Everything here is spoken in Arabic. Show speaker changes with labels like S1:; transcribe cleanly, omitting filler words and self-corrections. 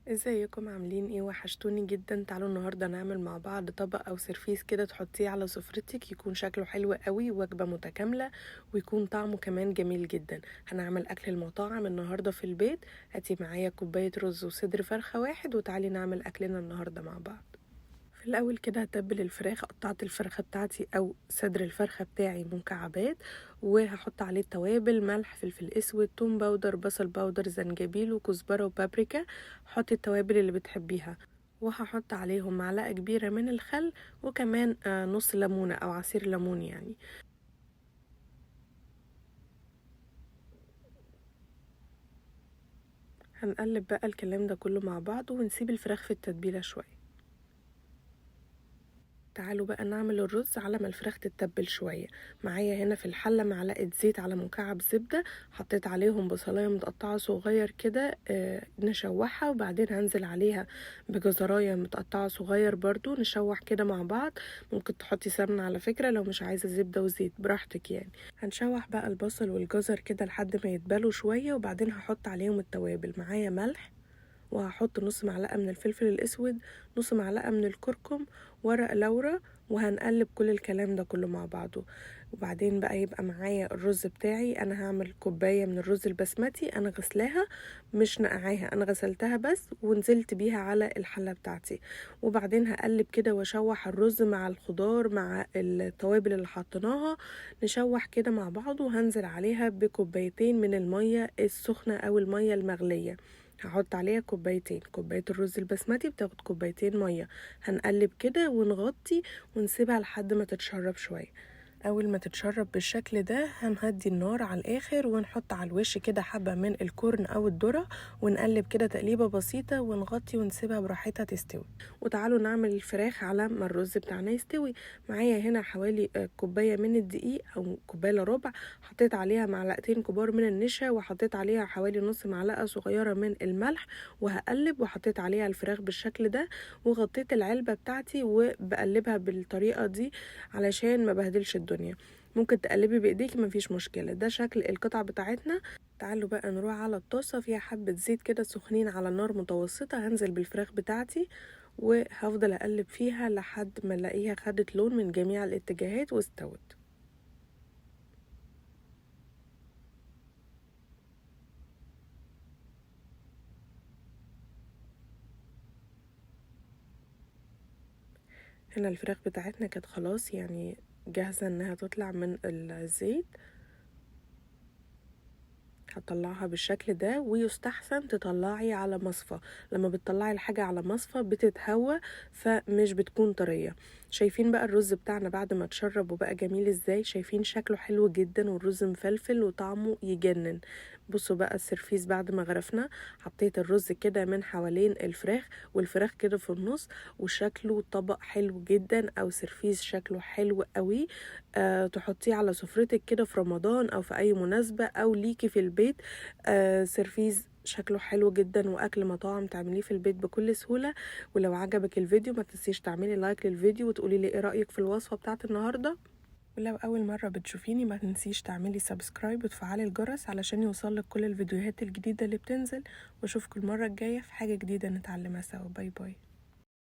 S1: ازيكم عاملين ايه؟ وحشتوني جدا. تعالوا النهارده نعمل مع بعض طبق او سرفيس كده تحطيه على سفرتك، يكون شكله حلو قوي، وجبه متكامله، ويكون طعمه كمان جميل جدا. هنعمل اكل المطاعم النهارده في البيت. هاتي معايا كوبايه رز وصدر فرخه واحد، وتعالي نعمل اكلنا النهارده مع بعض. في الاول كده هتبل الفراخ. قطعت الفرخه بتاعتي او صدر الفرخه بتاعي مكعبات، وهحط عليه التوابل: ملح، فلفل اسود، توم باودر، بصل باودر، زنجبيل وكزبره وبابريكا. حطي التوابل اللي بتحبيها. وهحط عليهم معلقه كبيره من الخل، وكمان نص ليمونه او عصير ليمون يعني. هنقلب بقى الكلام ده كله مع بعض، ونسيب الفراخ في التتبيله شويه. تعالوا بقى نعمل الرز على ما الفراخ تتبل شوية. معايا هنا في الحلة معلقة زيت على مكعب زبدة، حطيت عليهم بصلاية متقطعة صغير كده نشوحها، وبعدين هنزل عليها بجزراية متقطعة صغير برضو نشوح كده مع بعض. ممكن تحطي سمنة على فكرة، لو مش عايزة زبدة وزيت براحتك يعني. هنشوح بقى البصل والجزر كده لحد ما يتبلوا شوية، وبعدين هحط عليهم التوابل. معايا ملح، وهحط نص معلقة من الفلفل الأسود، نص معلقة من الكركم، ورق لورا. وهنقلب كل الكلام ده كله مع بعضه. وبعدين بقى يبقى معايا الرز بتاعي. انا هعمل كوباية من الرز البسمتي، انا غسلاها مش نقعاها، انا غسلتها بس ونزلت بيها على الحلة بتاعتي. وبعدين هقلب كده واشوح الرز مع الخضار مع التوابل اللي حطيناها، نشوح كده مع بعض. وهنزل عليها بكوبايتين من المية السخنة او المية المغلية. هحط عليها كوبايتين. كوباية الرز البسمتي بتاخد كوبايتين مية. هنقلب كده ونغطي ونسيبها لحد ما تتشرب شوية. اول ما تتشرب بالشكل ده هنهدي النار على الاخر، ونحط على الوش كده حبة من الكورن او الذرة، ونقلب كده تقليبة بسيطة، ونغطي ونسيبها براحتها تستوي. وتعالوا نعمل الفراخ على ما الرز بتاعنا يستوي. معايا هنا حوالي كوباية من الدقيق او كوباية الا ربع. حطيت عليها معلقتين كبار من النشا، وحطيت عليها حوالي نص معلقة صغيرة من الملح، وهقلب. وحطيت عليها الفراخ بالشكل ده، وغطيت العلبة بتاعتي وبقلبها بالطريقة دي علشان ما بهدلش الدنيا. ممكن تقلبي بايديكي مفيش مشكله. ده شكل القطع بتاعتنا. تعالوا بقى نروح على الطاسه فيها حبه زيت كده سخنين على نار متوسطه. هنزل بالفراخ بتاعتي، وهفضل اقلب فيها لحد ما الاقيها خدت لون من جميع الاتجاهات واستوت. هنا الفراخ بتاعتنا كانت خلاص يعني جاهزه انها تطلع من الزيت. هطلعها بالشكل ده، ويستحسن تطلعي على مصفى. لما بتطلعي الحاجة على مصفى بتتهوى، فمش بتكون طرية. شايفين بقى الرز بتاعنا بعد ما اتشرب وبقى جميل ازاي؟ شايفين شكله حلو جدا، والرز مفلفل وطعمه يجنن. بصوا بقى السرفيس بعد ما غرفنا. حطيت الرز كده من حوالين الفراخ، والفراخ كده في النص، وشكله طبق حلو جدا، او سرفيس شكله حلو قوي. تحطيه على سفرتك كده في رمضان او في اي مناسبة، او ليكي في البيت. سيرفيز شكله حلو جدا، واكل مطاعم تعمليه في البيت بكل سهولة. ولو عجبك الفيديو ما تنسيش تعملي لايك للفيديو، وتقولي لي ايه رأيك في الوصفة بتاعت النهاردة. ولو اول مرة بتشوفيني ما تنسيش تعملي سبسكرايب وتفعلي الجرس علشان يوصلك كل الفيديوهات الجديدة اللي بتنزل. واشوفكم المرة الجاية في حاجة جديدة نتعلمها سوا. باي باي.